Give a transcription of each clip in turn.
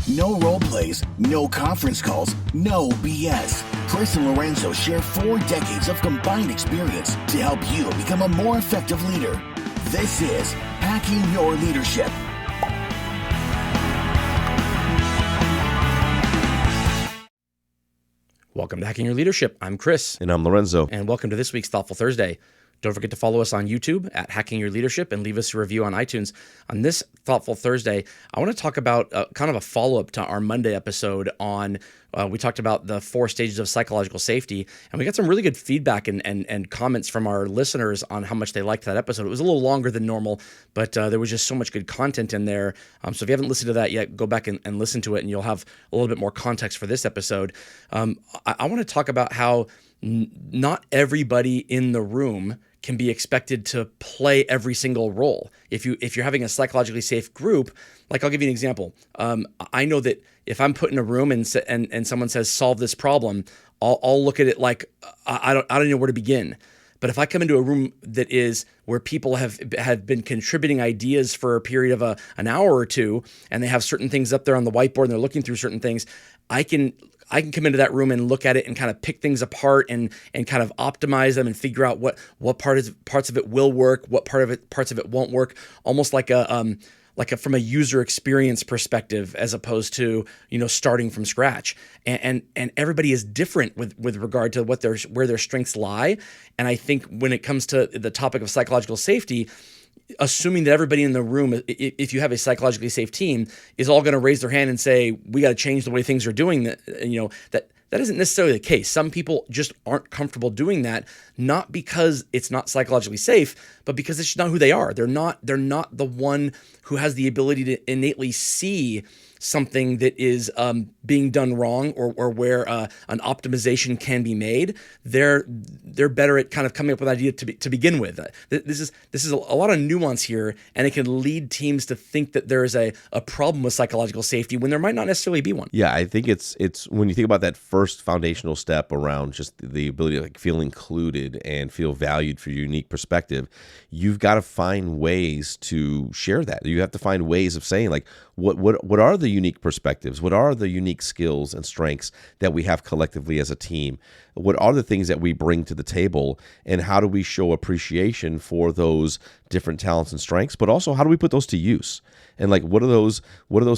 No role plays, no conference calls, no BS. Chris and Lorenzo share 4 decades of combined experience to help you become a more effective leader. This is Hacking Your Leadership. Welcome to Hacking Your Leadership. I'm Chris. And I'm Lorenzo. And welcome to this week's Thoughtful Thursday. Don't forget to follow us on YouTube at Hacking Your Leadership and leave us a review on iTunes. On this Thoughtful Thursday, I want to talk about kind of a follow-up to our Monday episode on, we talked about the 4 stages of psychological safety, and we got some really good feedback and comments from our listeners on how much they liked that episode. It was a little longer than normal, but there was just so much good content in there. So if you haven't listened to that yet, go back and listen to it, and you'll have a little bit more context for this episode. I want to talk about how not everybody in the room can be expected to play every single role. If you're having a psychologically safe group, like I'll give you an example. I know that if I'm put in a room and someone says solve this problem, I'll look at it like I don't know where to begin. But if I come into a room that is where people have been contributing ideas for a period of an hour or two, and they have certain things up there on the whiteboard and they're looking through certain things, I can come into that room and look at it and kind of pick things apart and kind of optimize them and figure out what parts of it will work, what parts of it won't work, almost like from a user experience perspective, as opposed to starting from scratch. And everybody is different with regard to where their strengths lie. And I think when it comes to the topic of psychological safety, assuming that everybody in the room, if you have a psychologically safe team, is all going to raise their hand and say, we got to change the way things are doing, that isn't necessarily the case. Some people just aren't comfortable doing that, not because it's not psychologically safe, but because it's just not who they are. They're not the one who has the ability to innately see something that is being done wrong or where an optimization can be made. They're better at kind of coming up with an idea to begin with. This is a lot of nuance here, and it can lead teams to think that there is a problem with psychological safety when there might not necessarily be one. Yeah, I think it's when you think about that first foundational step around just the ability to feel included and feel valued for your unique perspective, you've got to find ways to share that. You have to find ways of saying, like, what are the unique perspectives? What are the unique skills and strengths that we have collectively as a team? What are the things that we bring to the table, and how do we show appreciation for those different talents and strengths? But also, how do we put those to use? And like, what are those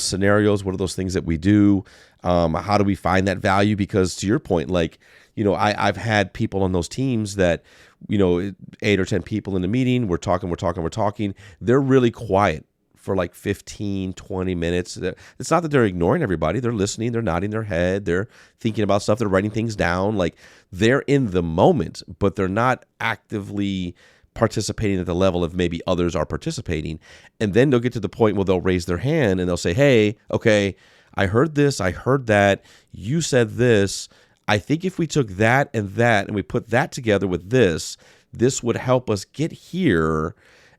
scenarios? What are those things that we do? How do we find that value? Because to your point, like, I've had people on those teams that, 8 or 10 people in the meeting, we're talking. They're really quiet for like 15, 20 minutes. It's not that they're ignoring everybody. They're listening. They're nodding their head. They're thinking about stuff. They're writing things down. Like, they're in the moment, but they're not actively participating at the level of maybe others are participating. And then they'll get to the point where they'll raise their hand and they'll say, hey, okay, I heard this. I heard that. You said this. I think if we took that and we put that together with this would help us get here.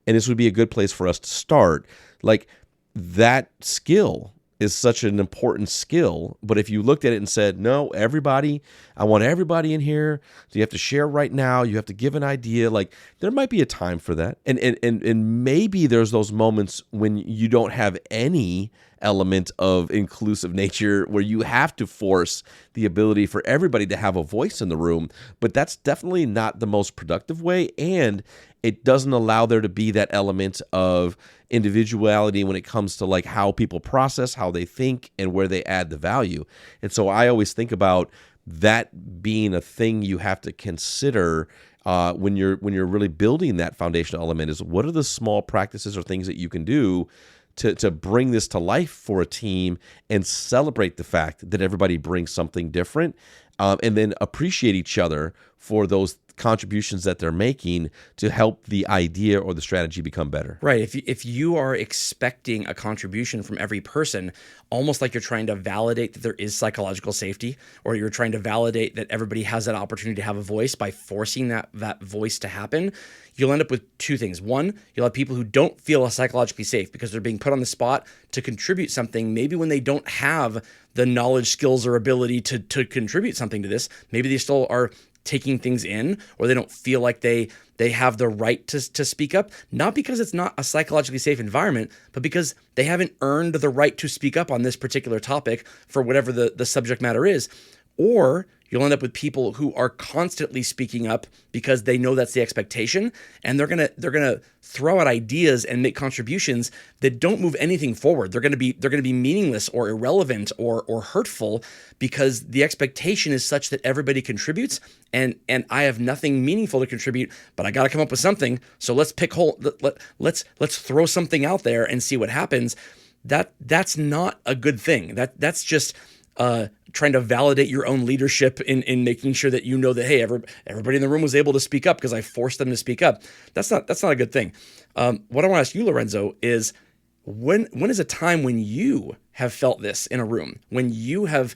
And this would be a good place for us to start. Like, that skill is such an important skill. But if you looked at it and said, no, I want everybody in here. So you have to share right now. You have to give an idea. Like, there might be a time for that. And maybe there's those moments when you don't have any element of inclusive nature where you have to force the ability for everybody to have a voice in the room. But that's definitely not the most productive way. And it doesn't allow there to be that element of individuality when it comes to like how people process, how they think, and where they add the value. And so I always think about that being a thing you have to consider when you're really building that foundational element, is what are the small practices or things that you can do to bring this to life for a team and celebrate the fact that everybody brings something different, and then appreciate each other for those contributions that they're making to help the idea or the strategy become better. Right. If you are expecting a contribution from every person, almost like you're trying to validate that there is psychological safety, or you're trying to validate that everybody has that opportunity to have a voice by forcing that voice to happen, you'll end up with 2 things. One, you'll have people who don't feel psychologically safe because they're being put on the spot to contribute something, maybe when they don't have the knowledge, skills, or ability to contribute something to this. Maybe they still are taking things in, or they don't feel like they have the right to speak up, not because it's not a psychologically safe environment, but because they haven't earned the right to speak up on this particular topic for whatever the subject matter is. Or you'll end up with people who are constantly speaking up because they know that's the expectation, and they're gonna throw out ideas and make contributions that don't move anything forward. They're gonna be meaningless or irrelevant or hurtful because the expectation is such that everybody contributes, and I have nothing meaningful to contribute, but I got to come up with something. So let's let's throw something out there and see what happens. That's not a good thing. That's just trying to validate your own leadership in making sure that you know that, hey, everybody in the room was able to speak up because I forced them to speak up. That's not a good thing. What I want to ask you, Lorenzo, is when is a time when you have felt this in a room, when you have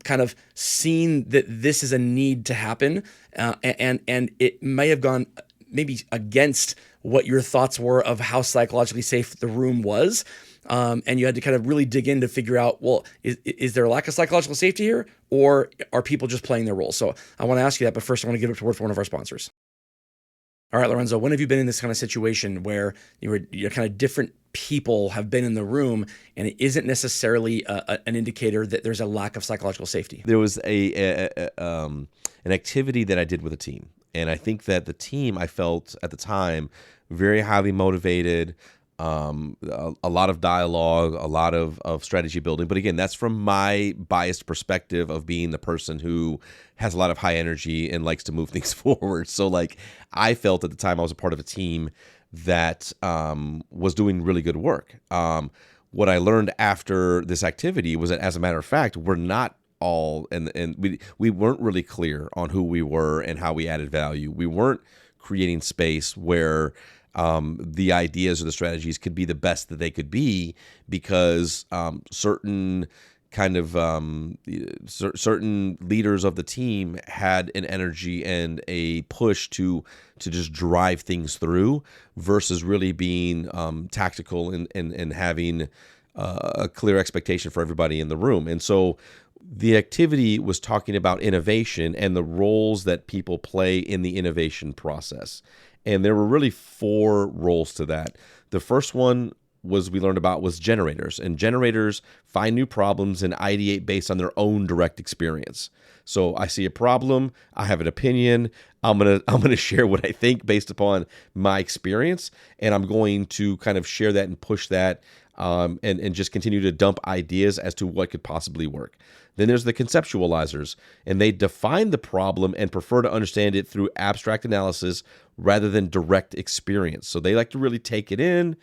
kind of seen that this is a need to happen, and it may have gone maybe against what your thoughts were of how psychologically safe the room was. And you had to kind of really dig in to figure out, well, is there a lack of psychological safety here, or are people just playing their role? So I want to ask you that, but first I want to give it to word for one of our sponsors. All right, Lorenzo, when have you been in this kind of situation where you're kind of different people have been in the room and it isn't necessarily an indicator that there's a lack of psychological safety? There was an activity that I did with a team, and I think that the team, I felt at the time very highly motivated. A lot of dialogue, a lot of strategy building. But again, that's from my biased perspective of being the person who has a lot of high energy and likes to move things forward. So like, I felt at the time I was a part of a team that was doing really good work. What I learned after this activity was that, as a matter of fact, we're not all, and we weren't really clear on who we were and how we added value. We weren't creating space where the ideas or the strategies could be the best that they could be, because certain leaders of the team had an energy and a push to just drive things through versus really being tactical and having a clear expectation for everybody in the room. And so the activity was talking about innovation and the roles that people play in the innovation process. And there were really 4 roles to that. The first one we learned about was generators. And generators find new problems and ideate based on their own direct experience. So I see a problem, I have an opinion, I'm gonna share what I think based upon my experience, and I'm going to kind of share that and push that, and just continue to dump ideas as to what could possibly work. Then there's the conceptualizers, and they define the problem and prefer to understand it through abstract analysis rather than direct experience. So they like to really take it in.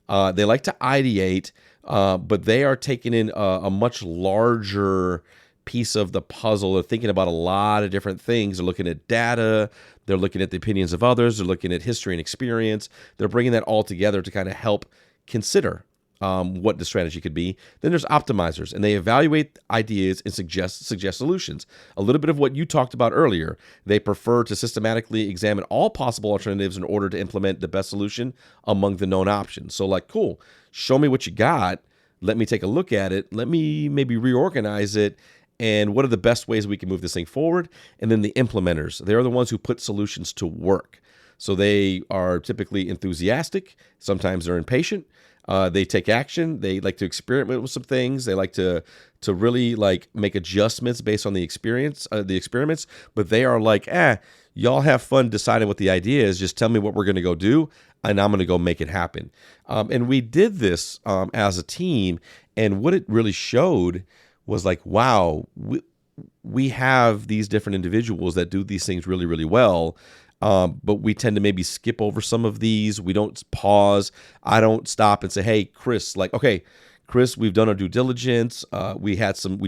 They like to ideate, but they are taking in a much larger piece of the puzzle. They're thinking about a lot of different things. They're looking at data. They're looking at the opinions of others. They're looking at history and experience. They're bringing that all together to kind of help consider what the strategy could be. Then there's optimizers, and they evaluate ideas and suggest solutions. A little bit of what you talked about earlier. They prefer to systematically examine all possible alternatives in order to implement the best solution among the known options. So like, cool, show me what you got. Let me take a look at it. Let me maybe reorganize it. And what are the best ways we can move this thing forward? And then the implementers. They're the ones who put solutions to work. So they are typically enthusiastic. Sometimes they're impatient. They take action. They like to experiment with some things. They like to really like make adjustments based on the experiments. But they are like, y'all have fun deciding what the idea is. Just tell me what we're going to go do, and I'm going to go make it happen. And we did this as a team, and what it really showed was like, wow, we have these different individuals that do these things really, really well. But we tend to maybe skip over some of these. We don't pause. I don't stop and say, hey, Chris, like, okay, Chris, we've done our due diligence. We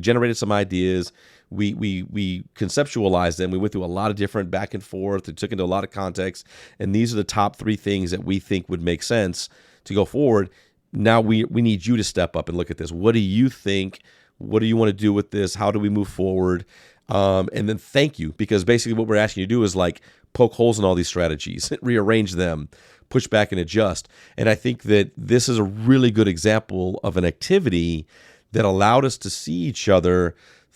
generated some ideas. We conceptualized them. We went through a lot of different back and forth. It took into a lot of context. And these are the top 3 things that we think would make sense to go forward. Now we need you to step up and look at this. What do you think? What do you want to do with this? How do we move forward? And then thank you, because basically what we're asking you to do is like poke holes in all these strategies, rearrange them, push back and adjust. And I think that this is a really good example of an activity that allowed us to see each other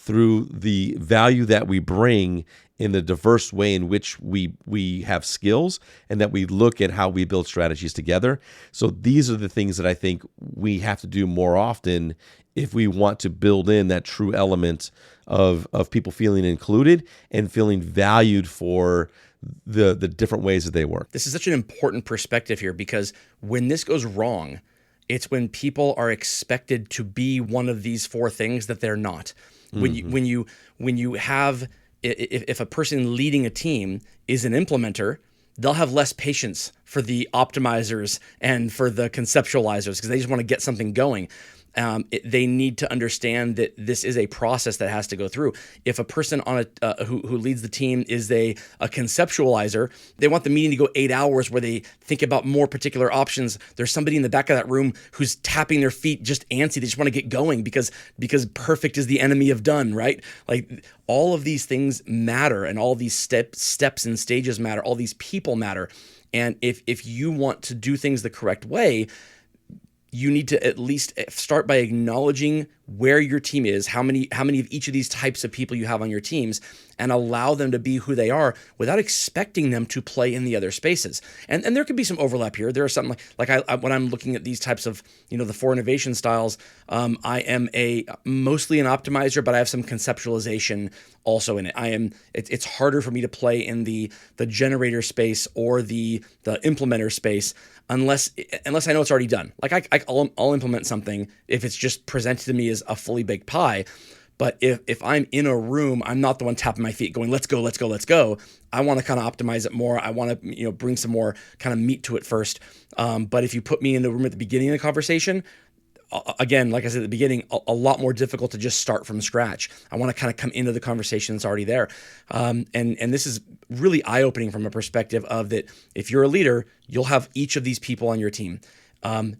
through the value that we bring in the diverse way in which we have skills, and that we look at how we build strategies together. So these are the things that I think we have to do more often if we want to build in that true element of people feeling included and feeling valued for the different ways that they work. This is such an important perspective here, because when this goes wrong, it's when people are expected to be one of these four things that they're not. When you have, if a person leading a team is an implementer, they'll have less patience for the optimizers and for the conceptualizers, because they just want to get something going. They need to understand that this is a process that has to go through. If a person on who leads the team is a conceptualizer, they want the meeting to go 8 hours where they think about more particular options. There's somebody in the back of that room who's tapping their feet, just antsy. They just want to get going because perfect is the enemy of done, right? Like, all of these things matter, and all these steps and stages matter. All these people matter. And if you want to do things the correct way, you need to at least start by acknowledging where your team is, how many of each of these types of people you have on your teams, and allow them to be who they are without expecting them to play in the other spaces. And there could be some overlap here. There are something like I when I'm looking at these types of, the 4 innovation styles, I am mostly an optimizer, but I have some conceptualization also in it. It's harder for me to play in the generator space or the implementer space unless I know it's already done. Like I'll implement something if it's just presented to me as a fully baked pie. But if I'm in a room, I'm not the one tapping my feet going, let's go, let's go, let's go. I want to kind of optimize it more. I want to bring some more kind of meat to it first. But if you put me in the room at the beginning of the conversation, again, like I said at the beginning, a lot more difficult to just start from scratch. I want to kind of come into the conversation that's already there. And this is really eye-opening from a perspective of that if you're a leader, you'll have each of these people on your team.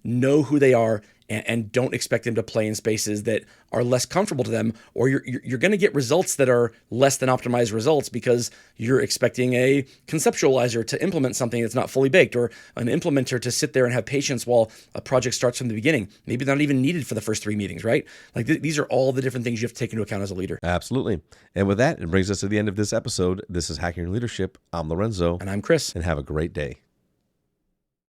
Know who they are, and don't expect them to play in spaces that are less comfortable to them, or you're going to get results that are less than optimized results because you're expecting a conceptualizer to implement something that's not fully baked, or an implementer to sit there and have patience while a project starts from the beginning. Maybe they're not even needed for the first 3 meetings, right? Like these are all the different things you have to take into account as a leader. Absolutely. And with that, it brings us to the end of this episode. This is Hacking Your Leadership. I'm Lorenzo. And I'm Chris. And have a great day.